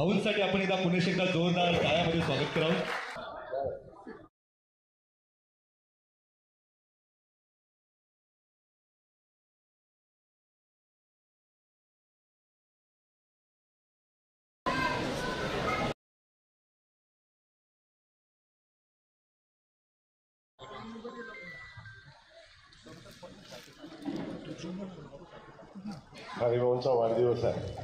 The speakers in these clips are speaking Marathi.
भाऊंसाठी आपण एकदा पुन्हा एकदा जोरदार टाळ्यामध्ये स्वागत करावं. हरिभाऊंचा वाढदिवस आहे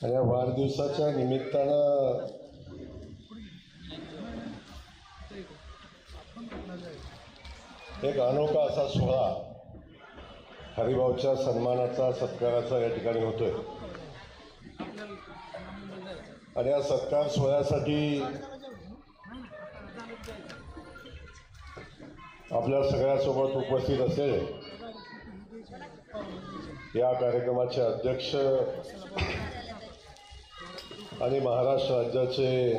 आणि या वाढदिवसाच्या निमित्तानं एक अनोखा असा सोहळा हरिभाऊच्या सन्मानाचा सत्काराचा या ठिकाणी होतोय. आणि या सत्कार सोहळ्यासाठी आपल्या सगळ्यासोबत उपस्थित असेल या कार्यक्रमाचे अध्यक्ष आणि महाराष्ट्र राज्याचे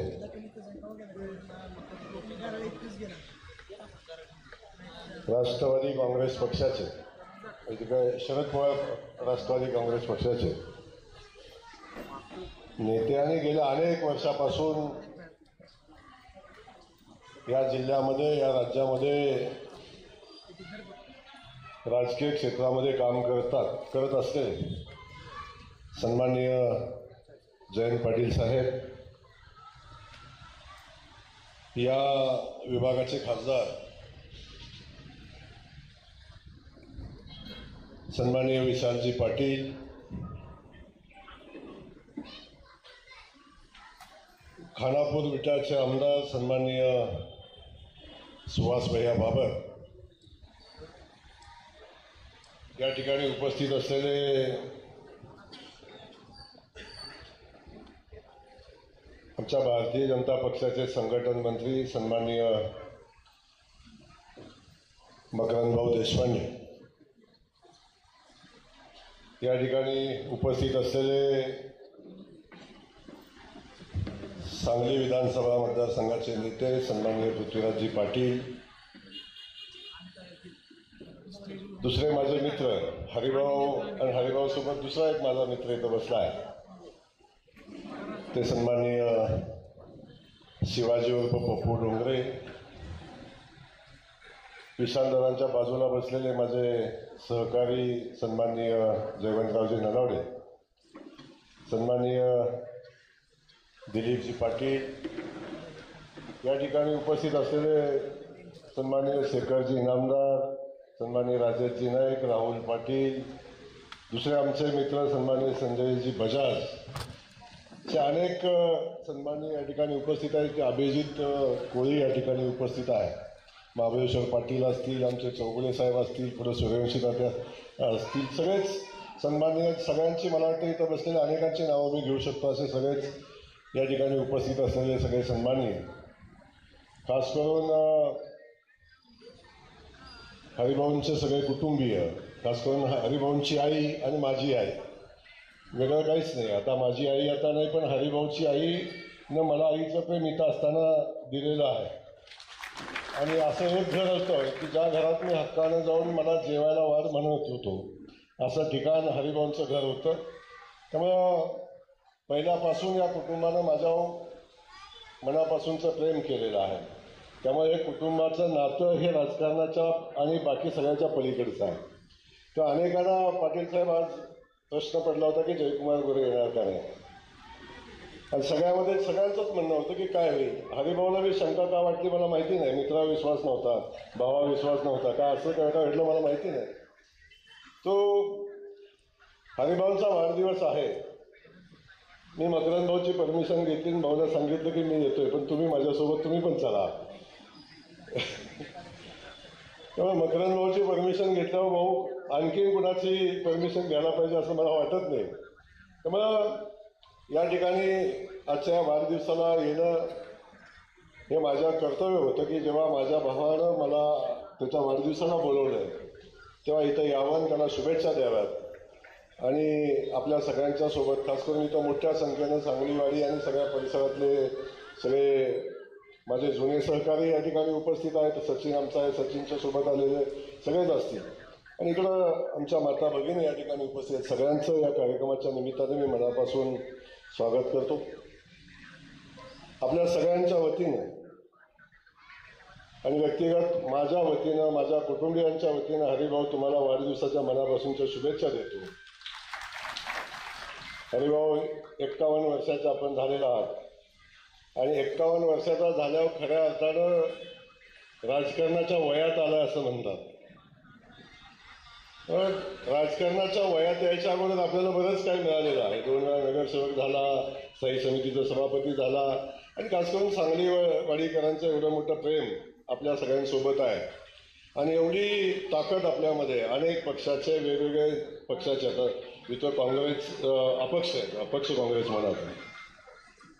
राष्ट्रवादी काँग्रेस पक्षाचे शरद पवार राष्ट्रवादी काँग्रेस पक्षाचे नेते आणि गेल्या अनेक वर्षापासून या जिल्ह्यामध्ये या राज्यामध्ये राजकीय क्षेत्रामध्ये काम करत असलेले सन्माननीय जयंत पाटील साहेब, या विभागाचे खासदार सन्माननीय विशालजी पाटील, खानापूर विटाचे आमदार सन्माननीय सुहास भैया बाबर, या ठिकाणी उपस्थित असलेले आमच्या भारतीय जनता पक्षाचे संघटन मंत्री सन्माननीय मकरंदभाऊ देशपांडे, या ठिकाणी उपस्थित असलेले सांगली विधानसभा मतदारसंघाचे नेते सन्माननीय पृथ्वीराजजी पाटील, दुसरे माझे मित्र हरिभाऊ आणि हरिभाऊ सोबत दुसरा एक माझा मित्र इथं बसला आहे ते सन्माननीय शिवाजी उर्फ पप्पू डोंगरे, विशालदारांच्या बाजूला बसलेले माझे सहकारी सन्माननीय जयवंतरावजी नलावडे, सन्माननीय दिलीपजी पाटील, या ठिकाणी उपस्थित असलेले सन्माननीय शेखरजी इनामदार, सन्माननीय राजेशजी नाईक, राहुल पाटील, दुसरे आमचे मित्र सन्माननीय संजयजी बजाज, चे अनेक सन्माननीय या ठिकाणी उपस्थित आहेत. ते अभिजित कोळी या ठिकाणी उपस्थित आहे, महाबळेश्वर पाटील असतील, आमचे चौगुले साहेब असतील, पुढे सूर्यवंशी तात्या असतील, सगळेच सन्माननीय सगळ्यांची मला वाटतं इथं बसलेले अनेकांची नावं मी घेऊ शकतो असे सगळेच या ठिकाणी उपस्थित असलेले सगळे सन्माननीय, खास करून हरिभाऊंचे सगळे कुटुंबीय, खास करून हरिभाऊंची आई आणि माझी आई, वेगळं काहीच नाही. आता माझी आई आता नाही, पण हरिभाऊची आईनं मला आईचं प्रेम इथं असताना दिलेलं आहे. आणि असं एक घर असतं की ज्या घरात मी हक्कानं जाऊन मला जेवायला वाढ म्हणत होतो, असं ठिकाण हरिभाऊंचं घर होतं. त्यामुळं पहिल्यापासून या कुटुंबानं माझ्यावर मनापासूनचं प्रेम केलेलं आहे. त्यामुळे हे कुटुंबाचं नातं हे राजकारणाच्या आणि बाकी सगळ्याच्या पलीकडचं आहे. तर अनेकांना पाटील साहेब आज प्रश्न पडला होता की जयकुमार गोरे येणार का नाही, आणि सगळ्यांचंच म्हणणं होतं की काय होईल. हरिभाऊला मी शंका का वाटली मला माहिती नाही, मित्रावर विश्वास नव्हता, भावावर विश्वास नव्हता, का असं काय का घडलं मला माहिती नाही. तो हरिभाऊंचा वाढदिवस आहे, मी मकरंद भाऊची परमिशन घेतली, भाऊला सांगितलं की मी येतोय, पण तुम्ही माझ्यासोबत तुम्ही पण चला. त्यामुळे मकरंद भाऊची परमिशन घेतल्यावर भाऊ आणखी कुणाची परमिशन घ्यायला पाहिजे असं मला वाटत नाही. त्यामुळं या ठिकाणी आजच्या वाढदिवसाला येणं हे माझं कर्तव्य होतं की जेव्हा माझ्या भावानं मला त्याच्या वाढदिवसाला बोलवलं तेव्हा इथं यावं, त्याला शुभेच्छा द्याव्यात आणि आपल्या सगळ्यांच्या सोबत, खास करून इथं मोठ्या संख्येनं सांगलीवाडी आणि सगळ्या परिसरातले सगळे माझे जुने सहकारी या ठिकाणी उपस्थित आहेत. सचिन आमचा आहे, सचिनच्या सोबत आलेले सगळेच असतील आणि इकडं आमच्या माता भगिनी या ठिकाणी उपस्थित आहेत. सगळ्यांचं या कार्यक्रमाच्या निमित्ताने मी मनापासून स्वागत करतो. आपल्या सगळ्यांच्या वतीनं आणि व्यक्तिगत माझ्या वतीनं, माझ्या कुटुंबियांच्या वतीनं हरिभाऊ तुम्हाला वाढदिवसाच्या मनापासूनच्या शुभेच्छा देतो. हरिभाऊ 51 वर्षाचे आपण झालेला आहात आणि 51 वर्षाचा झाल्यावर खऱ्या अर्थानं राजकारणाच्या वयात आलं असं म्हणतात. राजकारणाच्या वयात यायच्या अगोदर आपल्याला बरंच काही मिळालेलं आहे. 2 वेळा नगरसेवक झाला, स्थायी समितीचा सभापती झाला आणि खास करून सांगली वाडीकरांचं एवढं मोठं प्रेम आपल्या सगळ्यांसोबत आहे आणि एवढी ताकद आपल्यामध्ये. अनेक पक्षाचे वेगवेगळे पक्षाचे, आता इथं काँग्रेस अपक्ष काँग्रेस म्हणत,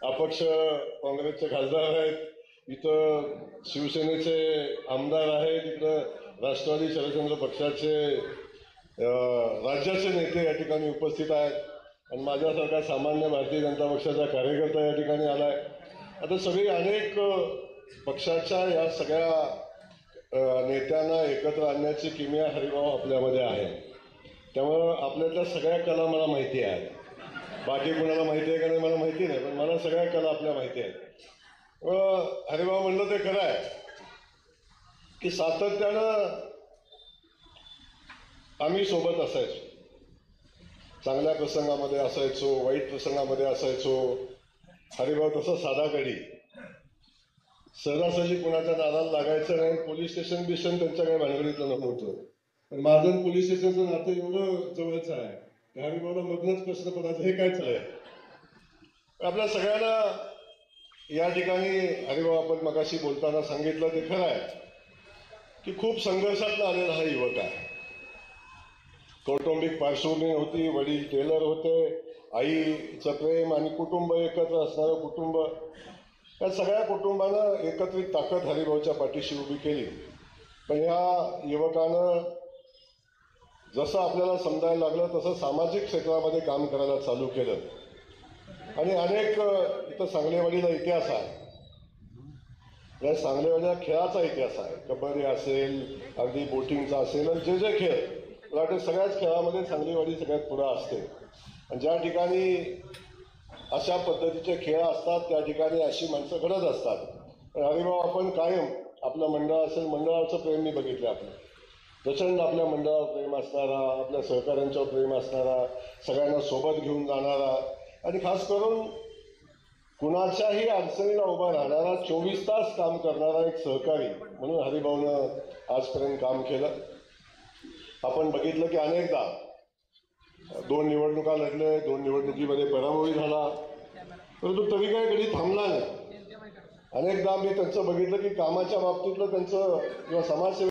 अपक्ष काँग्रेसचे खासदार आहेत, इथं शिवसेनेचे आमदार आहेत, इकडं राष्ट्रवादी शरदचंद्र पक्षाचे राज्याचे नेते या ठिकाणी उपस्थित आहेत आणि माझ्यासारखा सामान्य भारतीय जनता पक्षाचा कार्यकर्ता या ठिकाणी आला आहे. आता सगळी अनेक पक्षाच्या या सगळ्या नेत्यांना एकत्र आणण्याची किमया हरिभाऊ आपल्यामध्ये आहे. त्यामुळं आपल्यातल्या सगळ्या कला मला माहिती आहेत. बाकी कुणाला माहिती आहे का नाही मला माहिती नाही, पण मला सगळ्या कला आपल्या माहिती आहेत. हरिभाऊ म्हणलं ते खरं आहे की सातत्यानं आम्ही सोबत असायचो. चांगल्या प्रसंगामध्ये असायचो, वाईट प्रसंगामध्ये असायचो. हरिभाऊ तसं साधा कडी, सहजासहजी कुणाच्या नादाला लागायचं नाही. पोलीस स्टेशन बिशन त्यांच्या काही भानगडीतलं नव्हतं. पण माझं पोलीस स्टेशनचं नातं एवढं जवळचं आहे की हरिभाऊला मधनच प्रश्न पडायचं हे काय चाललंय. आपल्या सगळ्यांना या ठिकाणी हरिभाऊ आपण मगाशी बोलताना सांगितलं ते खरं आहे की खूप संघर्षातनं आलेला हा युवक आहे. कौटुंबिक पार्श्वभूमी होती, वडील टेलर होते, आईचं प्रेम आणि कुटुंब एकत्र असणारं कुटुंब, या सगळ्या कुटुंबानं एकत्रित ताकद हरिभाऊच्या पाठीशी उभी केली. पण ह्या युवकानं जसं आपल्याला समजायला लागलं तसं सामाजिक क्षेत्रामध्ये काम करायला चालू केलं आणि अनेक इथं सांगलीवाडीला इतिहास आहे. या सांगलीवाडीला खेळाचा इतिहास आहे. कबड्डी असेल, अगदी बोटिंगचा असेल आणि जे जे खेळ, मला वाटतं सगळ्याच खेळामध्ये सांगलीवाडी सगळ्यात पुढं असते. आणि ज्या ठिकाणी अशा पद्धतीचे खेळ असतात त्या ठिकाणी अशी माणसं घडत असतात. पण हरिभाऊ आपण कायम आपलं मंडळ असेल, मंडळाचं प्रेम मी बघितलं. आपलं प्रचंड आपल्या मंडळावर प्रेम असणारा, आपल्या सहकाऱ्यांच्यावर प्रेम असणारा, सगळ्यांना सोबत घेऊन जाणारा आणि खास करून कुणाच्याही अडचणीला उभा राहणारा, 24 तास काम करणारा एक सहकारी म्हणून हरिभाऊनं आजपर्यंत काम केलं. आपण बघितलं की अनेकदा 2 निवडणुका लढले, 2 निवडणुकीमध्ये पराभवी झाला, परंतु तरी काही कधी थांबला नाही. अनेकदा मी त्यांचं बघितलं की कामाच्या बाबतीतलं त्यांचं किंवा समाजसेवा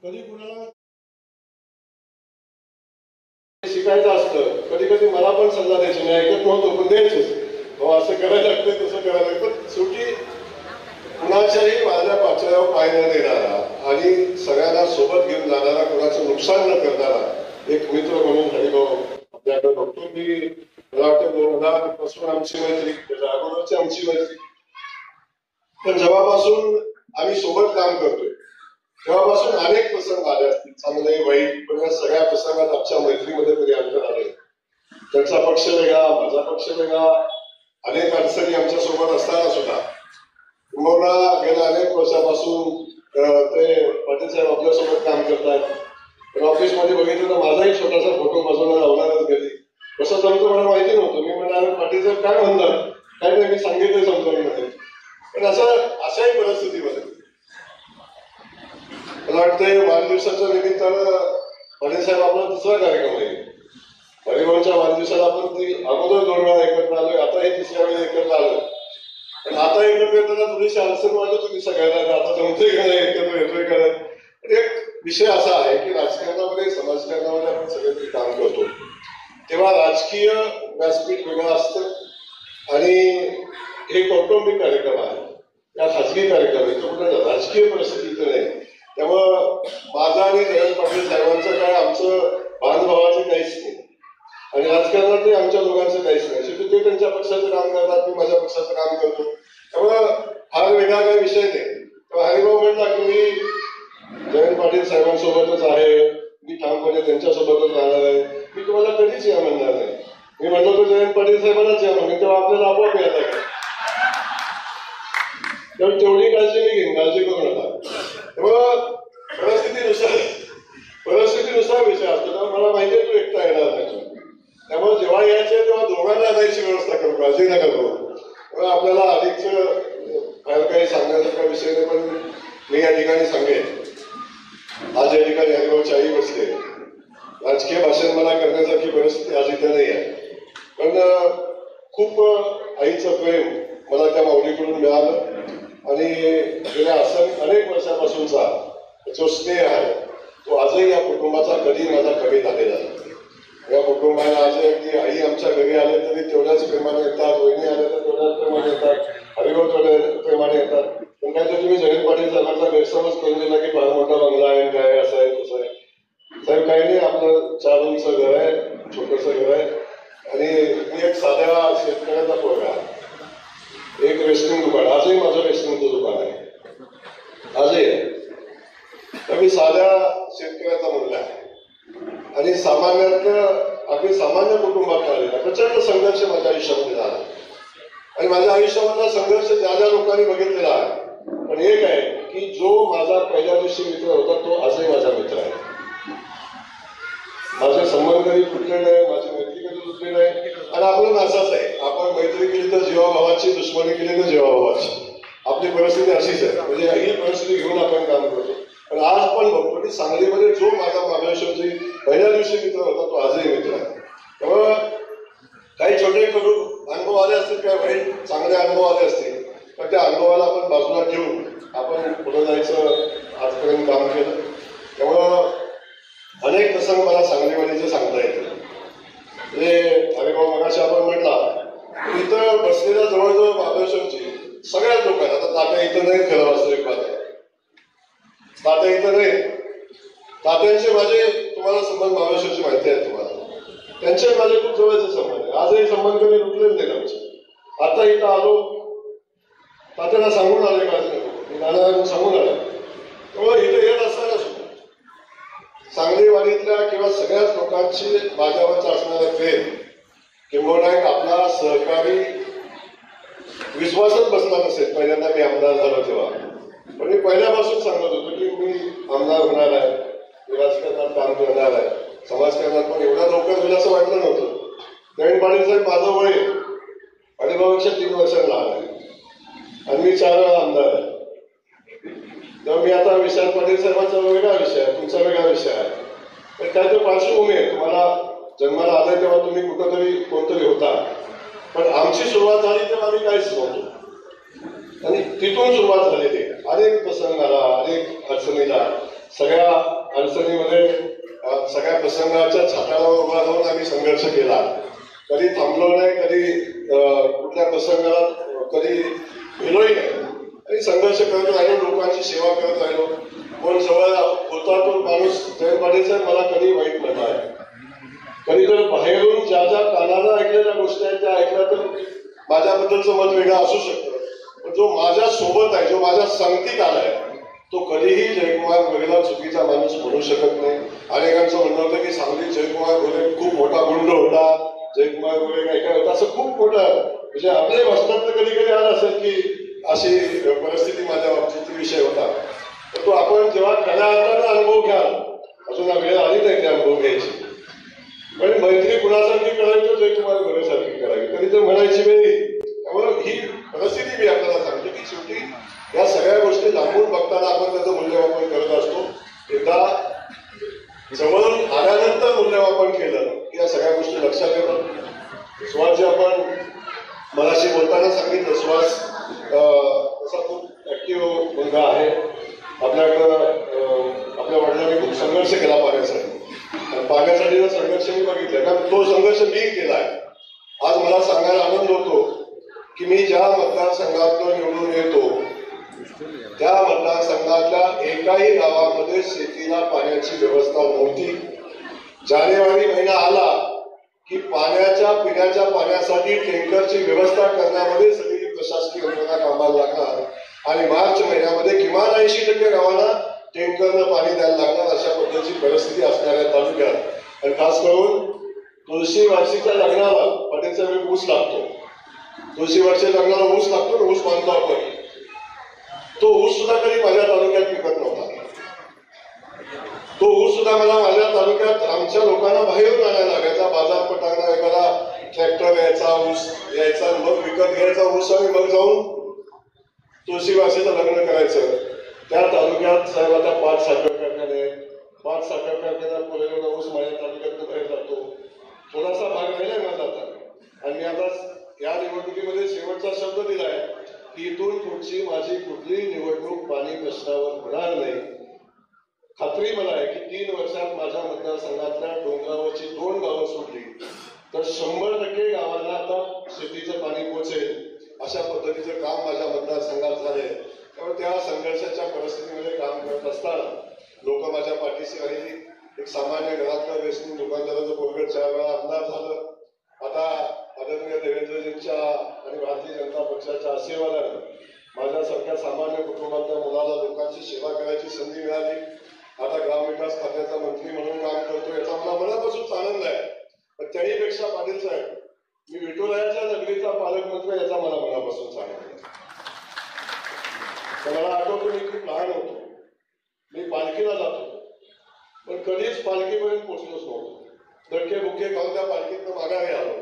कधी कुणाला शिकायचं असतं, कधी कधी मला पण सल्ला द्यायची, मी ऐकत नव्हतो पण द्यायचंच. असं करायला लागतं, तसं करायला लागतं. शेवटी कुणाच्याही वाऱ्या पाचव्यावर पाय न देणारा आणि सगळ्यांना सोबत घेऊन जाणारा, कुणाचं नुकसान न करणारा एक मित्र म्हणून हरिभाऊ आपल्याकडे बघतो. मी मला वाटतं 2000 पासून आमची मैत्री, त्याच्या अगोदरची आमची मैत्री, पण जेव्हापासून आम्ही सोबत काम करतोय तेव्हापासून अनेक प्रसंग आले असतील, चांगले वाईट, पण या सगळ्या प्रसंगात आमच्या मैत्रीमध्ये तरी अंतर आले. त्यांचा पक्ष वेगळा, माझा पक्ष वेगळा, अनेक अडचणी आमच्या सोबत असताना सुद्धा किंवा गेल्या अनेक वर्षापासून ते पाटील साहेब आपल्यासोबत काम करतात. पण ऑफिसमध्ये बघितलं तर माझाही छोटासा फोटो बाजूला लावणारच गेली. कसं जमतं मला माहिती नव्हतं. मी म्हणाल पाटील साहेब काय म्हणतात, काय नाही, मी सांगितलं समजवण्यामध्ये. पण अशाही परिस्थितीमध्ये मला वाटतंय वाढदिवसाच्या निमित्तानं पाटील साहेब आपला दुसरा कार्यक्रम आहे. हरिभाऊच्या वाढदिवसाला आपण ती अगोदर 2 वेळा एकत्र आलोय, आता हे 3ऱ्या वेळी एकत्र आलोय. पण आता एकत्र येताना थोडीशी अडचण वाटत होती सगळ्यांना, आता जमतोय का नाही, एकत्र येतोय का नाही. एक विषय असा आहे की राजकारणामध्ये, समाजकारणामध्ये आपण सगळे काम करतो तेव्हा राजकीय व्यासपीठ वेगळं असतं आणि हे कौटुंबिक कार्यक्रम आहे, या खाजगी कार्यक्रम आहे. तो कुठे साहेबांसोबतच आहे, मी ठामपणे त्यांच्यासोबतच राहणार आहे, मी तुम्हाला कधीच या म्हणणार नाही. मी म्हणलो तर जयंत पाटील साहेबांनाच या म्हणून, तेव्हा आपल्याला आपोआप यायला लागेल. तेव्हा तेवढी काळजी मी घेईन, काळजी करू नका. तेव्हा परिस्थितीनुसार विषय असतो. तेव्हा मला माहिती आहे तू एकटा येणार नाही, त्यामुळे जेव्हा यायचे तेव्हा दोघांना आणायची व्यवस्था करू, काळजी नका करू. तेव्हा आपल्याला अधिकच फार काही सांगण्यासारखा विषय नाही, पण मी या ठिकाणी सांगेन, आज या ठिकाणी हरिभाऊची आई बसते. राजकीय भाषण मला करण्यासारखी परिस्थिती आज इथे नाही आहे, पण खूप आईचं प्रेम मला त्या माऊलीकडून मिळालं आणि गेल्या अनेक वर्षापासूनचा जो स्नेह आहे तो आजही या कुटुंबाचा कधी माझा कमी झालेला नाही. या कुटुंबाला आजही अगदी आई आमच्या घरी आले तरी तेवढ्याच प्रेमाने येतात, वहिनी आले तर तेवढ्याच प्रेमाने येतात, हरिभाऊ तेवढ्या प्रेमाने येतात. पण काय तर तुम्ही जयंत पाटील साहेबांचा गैरसमज करून दिला की फार मोठा बंगला आहे, काय असं आहे तसं आहे. साहेब काही नाही, आपलं 4 रूमचं घर आहे, छोटंसं घर आहे आणि मी एक साध्या शेतकऱ्याचा पोरगा आहे. एक रेस्टॉरंट दुकान, आजही माझं रेस्टॉरंटचं दुकान आहे, आजही आहे. तर मी साध्या शेतकऱ्याचा मुलगा आहे आणि अगदी सामान्य कुटुंबात आलेला प्रचंड संघर्ष माझ्या आयुष्यामध्ये झाला आणि माझ्या आयुष्यामधला संघर्ष ज्या ज्या लोकांनी बघितलेला आहे. पण एक आहे की जो माझा पहिल्या दिवशी मित्र होता तो आजही माझा मित्र आहे. माझे संबंध कधी तुटले नाही, माझी मैत्री कधी तुटली नाही आणि आपलं नासाच आहे. आपण मैत्री केली तर जीवाभावाची, दुश्मनी केली तर जीवाभावाची. आपली परिस्थिती अशीच आहे, म्हणजे ही परिस्थिती घेऊन आपण काम करतो. पण आज पण बघतो की सांगलीमध्ये जो माझा महाबळेश्वरची पहिल्या दिवशी मित्र होता तो आजही मित्र आहे. त्यामुळं काही छोटे अनुभव आले असतील, काही वाईट चांगले अनुभव आले असतील, पण त्या अनुभवाला आपण बाजूला ठेवून आपण पुढे जायचं आजपर्यंत काम केलं. त्यामुळं अनेक प्रसंग मला सांगलीवाडीचे सांगता येतील. म्हणजे हरिभाऊ मगाशी आपण म्हटला इथं बसलेल्या जवळजवळ महाबळेश्वरची सगळ्याच लोकांना, आता तात्या इथं नाही, खरं वास्तविक बात आहे, तात्या इथं नाही, तात्यांचे माझे तुम्हाला संबंध महाबळेश्वरची माहिती आहे तुम्हाला, त्यांचे माझे खूप जवळचे संबंध आहे. आजही संबंध कधी रुकलेच नाही आमचे. आता इथं आलो, तात्यांना सांगून आले माझे, मी नाना सांगून आलो. त्यामुळे इथे येत असताना सुद्धा सांगलीवाडीतल्या किंवा सगळ्याच लोकांची माझ्यावरचा असणारा प्रेम किंबहुना एक आपला सहकारी विश्वासच बसला नसेल. पहिल्यांदा मी आमदार झालो तेव्हा, पण मी पहिल्यापासून सांगत होतो की मी आमदार होणार आहे, मी राजकारणात काम करणार आहे, समाजकारणात पण एवढा लवकर होईल असं वाटलं नव्हतं. जयंत पाटील साहेब माझं वय हरिभाऊपेक्षा 3 वर्षांनी लहान आहे आणि मी 4 वेळा आमदार आहे. तेव्हा मी आता विशाल पाटील साहेबांचा वेगळा विषय आहे, तुमचा वेगळा विषय आहे. पण काय तो पार्श्वभूमी आहे, तुम्हाला जन्माला आलाय तेव्हा तुम्ही कुठंतरी कोणतरी होता, पण आमची सुरुवात झाली तेव्हा आम्ही काहीच नव्हतो आणि तिथून सुरुवात झालेली. अनेक प्रसंगाला, अनेक अडचणीला, सगळ्या अडचणीमध्ये सगळ्या प्रसंगाच्या छाताला उभा राहून आम्ही संघर्ष केला. कधी थांबलो नाही, कधी कुठल्या प्रसंगाला कधी गेलोही नाही आणि संघर्ष करत राहिलो, लोकांची सेवा करत राहिलो. कोण जवळ होता तो माणूस जयंत पाटील साहेब मला कधी वाईट म्हणला आहे. कधी तर बाहेरून ज्या ज्या कानाला ऐकलेल्या गोष्टी आहेत त्या ऐकल्या तर माझ्याबद्दलचं मत वेगळं असू शकतं, पण जो माझ्या सोबत आहे, जो माझ्या संगतीत आलाय तो कधीही जयकुमार गोरेला चुकीचा माणूस म्हणू शकत नाही. अनेकांचं म्हणणं होतं की सांगलीत जयकुमार गोरे खूप मोठा गुंड होता, जयकुमार गोरे काय होता, असं खूप मोठं म्हणजे आपल्याही वाचनात कधी कधी आलं असेल की अशी परिस्थिती माझ्या बाबतीत विषय होता. तर तो आपण जेव्हा खऱ्या अर्थानं अनुभव घ्याल, अजून वेळ आली नाही ते अनुभव घ्यायची, पण मैत्री कुणासारखी करायची, जयकुमार गोरेसारखी करावी, कधी तर म्हणायची वेळी. त्यामुळे ही परिस्थिती मी आपल्याला सांगतो की शेवटी या सगळ्या गोष्टी लांबून बघताना आपण त्याचं मूल्यमापन करत असतो. एकदा जवळून आल्यानंतर मूल्यमापन केलं की या सगळ्या गोष्टी लक्षात येतात. सुहास जे आपण मगाशी बोलताना सांगितलं, सुहास तसा खूप ऍक्टिव्ह मुलगा आहे. आपल्याकडं आपल्या वडिलांनी खूप संघर्ष केला पाण्यासाठी, पाण्यासाठीचा संघर्ष मी बघितला, कारण तो संघर्ष मी केलाय. आज मला सांगायला आनंद होतो की मी ज्या मतदारसंघातून निवडून येतो त्या मतदारसंघातल्या एकाही गावामध्ये शेतीला पाण्याची व्यवस्था नव्हती. जानेवारी महिना आला की पिण्याच्या पाण्यासाठी टँकरची व्यवस्था करण्यामध्ये सगळी प्रशासकीय यंत्रणा कामाला लागणार आणि मार्च महिन्यामध्ये किमान 80% गावांना टँकरनं पाणी द्यायला लागणार अशा पद्धतीची परिस्थिती असणाऱ्या तालुक्यात आणि खास करून तुळशी वार्षिकच्या लग्नाला पाटीलचा वेळ ऊस लागतो. तुळशी वार्षिक लग्नाला ऊस लागतो, ऊस बांधतो आपण. तो ऊस सुद्धा कधी माझ्या तालुक्यात पिकत नव्हता. तो ऊस सुद्धा मला माझ्या तालुक्यात आमच्या लोकांना बाहेरून आणायला लागायचा. बाजारपेठांना एखादा ट्रॅक्टर यायचा, ऊस यायचा, मग विकत घ्यायचा ऊस आणि मग जाऊन तुळशी वार्षिकचं लग्न करायचं. त्या तालुक्यात साहेब आता 5 साखर कारखाने आहेत. 5 साखर कारखान्यात पुरेला ऊस माझ्या तालुक्यातून बाहेर जातो. थोडासा भाग राहिलाय माझा आता. आणि मी आता या निवडणुकीमध्ये शेवटचा शब्द दिलाय की इथून पुढची माझी कुठलीही निवडणूक पाणी प्रश्नावर होणार नाही. खात्री मला आहे की 3 वर्षात माझ्या मतदारसंघातल्या डोंगरावरची 2 गावं सोडली तर 100% गावांना आता शेतीचं पाणी पोहोचेल अशा पद्धतीचं काम माझ्या मतदारसंघात झाले. त्यामुळे त्या संघर्षाच्या परिस्थितीमध्ये काम करत असताना लोक माझ्या पाठीशी राहिली. एक सामान्य घरातलं व्यसनी दुकानदाराचं पोरगं 4 वेळा आमदार झालं. आता आदरणीय देवेंद्रजींच्या आणि भारतीय जनता पक्षाच्या आशीर्वादाने माझ्यासारख्या सामान्य कुटुंबातल्या मुलाला लोकांची सेवा करायची संधी मिळाली. आता ग्रामविकास खात्याचा मंत्री म्हणून काम करतो याचा मला मनापासून आनंद आहे. पण त्याहीपेक्षा पाटील साहेब मी विठुरायाच्या नगरीचा पालकमंत्री याचा मला मनापासून आनंद आहे. मला आठवतो मी खूप लहान होतो. मी पालखीला जातो पण कधीच पालखीपर्यंत पोहोचलोच नव्हतो. धक्के बुक्के खाऊन त्या पालखीतनं माघारी आलो.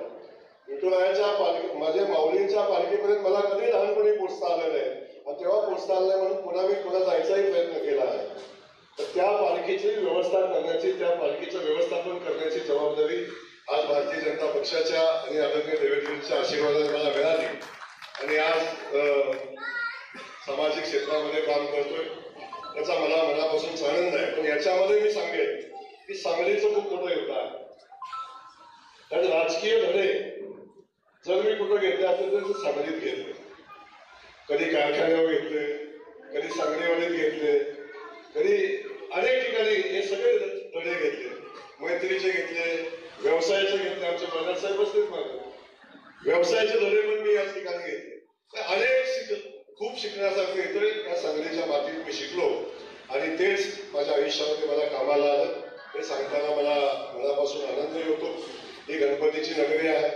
विठुरायाच्या पालखी माझ्या माऊलींच्या पालखीपर्यंत मला कधी लहानपणी पोचता आलं नाही आणि तेव्हा पोचता आलं नाही म्हणून पुन्हा मी पुन्हा जायचाही प्रयत्न केला आहे. तर त्या पालखीची व्यवस्था करण्याची, त्या पालखीचं व्यवस्थापन करण्याची जबाबदारी आज भारतीय जनता पक्षाच्या आणि आदरणीय देवेंद्रजींच्या आशीर्वादाने मला मिळाली आणि आज सामाजिक क्षेत्रामध्ये काम करतोय त्याचा मला मनापासून आनंद आहे. पण याच्यामध्ये मी सांगेन की सांगलीचं खूप मोठं योगदान आहे. कारण राजकीय धडे जर मी कुठं घेतले असेल तर ते सांगलीत घेतले. कधी कारखान्यावर घेतले, कधी सांगलीवाडीत घेतले, कधी अनेक ठिकाणी हे सगळे धडे घेतले. मैत्रीचे घेतले, व्यवसायाचे घेतले. आमचे प्रधान साहेब असतेच माझे व्यवसायाचे धडे पण मी याच ठिकाणी घेतले. अनेक खूप शिकण्यासारखं येतोय. या सांगलीच्या मातीत मी शिकलो आणि तेच माझ्या आयुष्यामध्ये मला कामाला आलं. हे सांगताना मला मनापासून आनंदही होतो. ही गणपतीची नगरी आहे.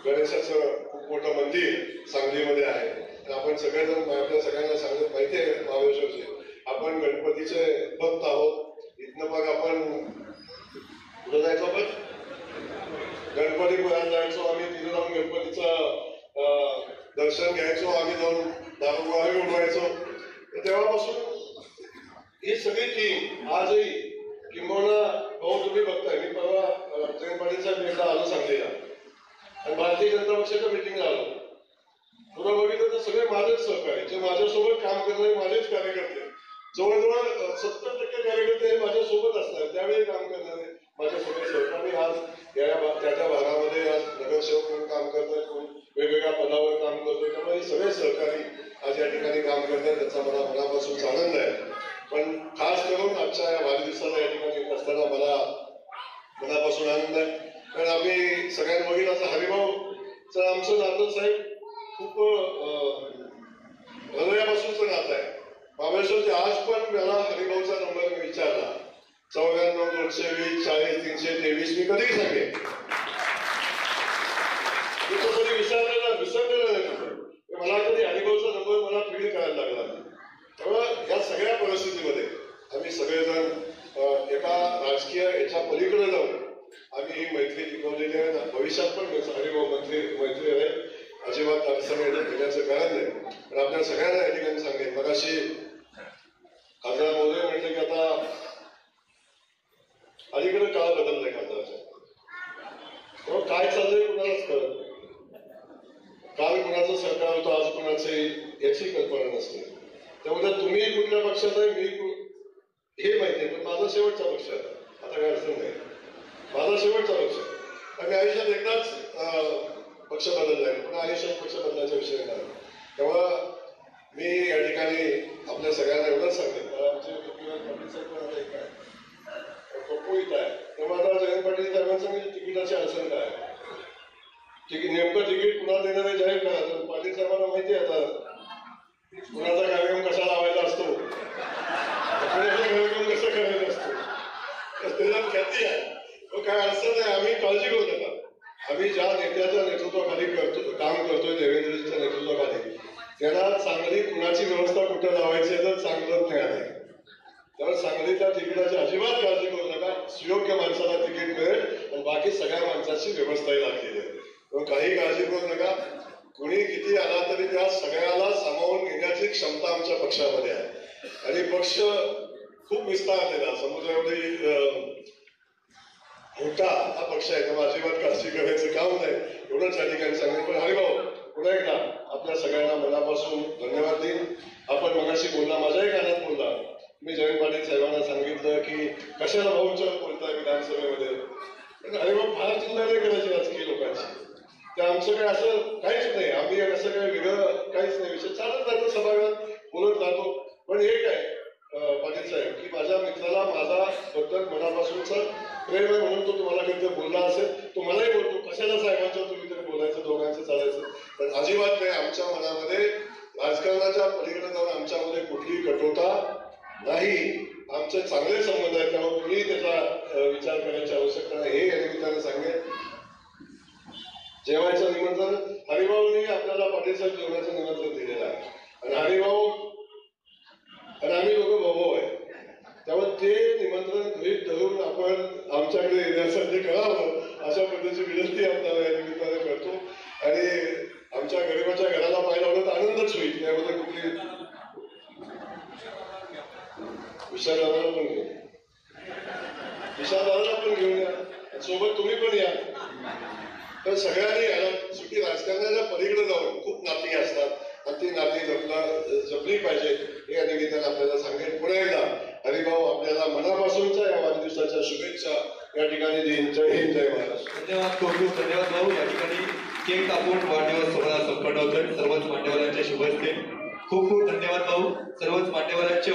गणेशाचं खूप मोठं मंदिर सांगलीमध्ये आहे. आपण सगळेजण आपल्या सगळ्यांना सांगत माहिती आहे महाबळेश्वरचे आपण गणपतीचे भक्त आहोत. इथनं मग आपण कुठं जायचो आपण गणपतीपुरात जायचो. आम्ही तिथे जाऊन गणपतीचं दर्शन घ्यायचो. आम्ही जाऊन दारुगोळाही उडवायचो. तेव्हापासून ही सगळी टीम आजही किंबहुना भाऊ तुम्ही बघताय. मी परवा जयंत पाटील साहेब एकदा आलो सांगलीला आणि भारतीय जनता पक्षाच्या मिटिंगला आलो. पुढं बघितलं तर सगळे माझेच सहकारी, जे माझ्यासोबत काम करणारे माझेच कार्यकर्ते. जवळजवळ 70% कार्यकर्ते हे माझ्यासोबत असणार, त्यावेळी काम करणारे माझ्यासोबत सहकारी आज त्या भागामध्ये आज नगरसेवक म्हणून काम करतात, कोण वेगवेगळ्या पदावर काम करतोय. त्यामुळे सगळे सहकारी आज या ठिकाणी काम करतात. त्याचा मला मनापासून आनंद आहे. पण खास करून आजच्या या वाढदिवसाला या ठिकाणी येत असताना मला मनापासून आनंद आहे. कारण आम्ही सगळ्यांनी बघितलं असं हरिभाऊचं आमचं नातं साहेब खूप हृदयापासूनच नातं आहे. महाबळेश्वरचे आज पण मला हरिभाऊचा नंबर मी विचारला 94 220 40 323 मी कधीही सांगेन. मी तो कधी विसरलेला नाही. मला कधी हरिभाऊचा नंबर मला फीड करायला लागला. त्यामुळे या सगळ्या परिस्थितीमध्ये आम्ही सगळेजण एका राजकीय याच्या पलीकडे जाऊन आम्ही ही मैत्री टिकवलेली आहे. भविष्यात पण हरिभाऊ मैत्री आहे. अजिबात अडचण घेण्याचं कारण नाही. पण आपल्या सगळ्यांना या ठिकाणी सांगेन मगाशी खासदार महोदय म्हटलं की आता अलीकडे काळ बदललाय खासदारचा. तेव्हा काय चाललंय कुणालाच कळत नाही. काल कुणाचं सरकार होतं, आज कुणाचं याची कल्पना नसते. त्यामुळे तुम्ही कुठल्या पक्षात आहे मी हे माहिती आहे. पण माझा शेवटचा पक्ष आहे. आता काय अडचण नाही. माझा शेवटचा पक्ष आहे. आणि आयुष्यात एकदाच पक्ष बदललाय पण आयुष्यात पक्ष बदलायचा विषय नाही. तेव्हा मी या ठिकाणी आपल्या सगळ्यांना एवढंच सांगेन. आमचे पाटील साहेब पण आता एक आहे पप्पू इथं आहे. तेव्हा आता जयंत पाटील साहेबांनी सांगितलं तिकिटाची अडचण काय आहे. नेमकं तिकीट कुणाला देणार आहे जाहीर करा. तर पाटील साहेबांना माहिती आहे आता कुणाचा कार्यक्रम कसा लावायचा असतो. त्यामुळे सांगलीच्या तिकिटाची अजिबात काळजी करू नका. सुयोग्य माणसाला तिकीट मिळेल आणि बाकी सगळ्या माणसाची व्यवस्थाही लागलेली आहे. त्यामुळे काही काळजी करू नका. कुणी किती आला तरी त्या सगळ्याला सामावून घेण्याची क्षमता आमच्या पक्षामध्ये आहे आणि पक्ष खूप विस्तारलेला समुद्रामध्ये मोठा हा पक्ष आहे. त्यामुळे अजिबात काळजी करायचं काम नाही. एवढंच या ठिकाणी सांगेल. पण हरिभाऊ पुन्हा एकदा आपल्या सगळ्यांना मनापासून धन्यवाद देईन. आपण मगाशी बोलला, माझ्याही कानात बोलला. मी जयंत पाटील साहेबांना सांगितलं की कशाला भाऊच्या बोलताय विधानसभेमध्ये. पण हरिभाऊ फार चिंता नाही करायची राजकीय लोकांची. तर आमचं काय असं काहीच नाही. आम्ही असं काही वेगळं काहीच नाही. विषय चालत राहतो, सभागृहात बोलत राहतो. पण एक आहे पाटील साहेब की माझ्या मित्राला माझा बद्दल मनापासूनचा प्रेम आहे म्हणून तो तुम्हाला कधी बोलला असेल. तो मलाही बोलतो कशाला साहेबांच्या तुम्ही तरी बोलायचं, दोघांचं चालायचं. पण अजिबात नाही. आमच्या मनामध्ये राजकारणाच्या पलीकडे जाऊन आमच्यामध्ये कुठली कटोता नाही. आमचे चांगले संबंध आहेत. त्यामुळे कुणी त्याचा विचार करायची आवश्यकता नाही. हे या निमित्ताने सांगेल. जेवायचं निमंत्रण हरिभाऊंनी आपल्याला पाटील साहेब जेवणाचं निमंत्रण दिलेलं आहे आणि हरिभाऊ आणि आम्ही दोघं भाऊ आहे. त्यामुळे ते निमंत्रण गृहीत धरून आपण आमच्याकडे येण्यासाठी करावं अशा पद्धतीची विनंती आपल्याला या निमित्ताने करतो. आणि आमच्या गरिबाच्या घराला पाहायला आवडत आनंदच होईल. त्यामध्ये कुठली विशालदाराला पण घेऊन विशालदाराला पण घेऊन या. सोबत तुम्ही पण या. तर सगळ्यांनी याला सुटी राजकारणाच्या पलीकडे जाऊन खूप नाती असतात आणि ती नाती जपली पाहिजे हे या निमित्ताने आपल्याला सांगेल. पुन्हा एकदा हरिभाऊ आपल्याला मनापासूनच्या या वाढदिवसाच्या शुभेच्छा या ठिकाणी देईन. जय हिंद, जय महाराष्ट्र. धन्यवाद, खूप खूप धन्यवाद भाऊ. या ठिकाणी केक कापून वाढदिवस सोहळा संपन्न होतोय. सर्वच मान्यवरांचे शुभ असते. खूप खूप धन्यवाद भाऊ. सर्वच मान्यवरांचे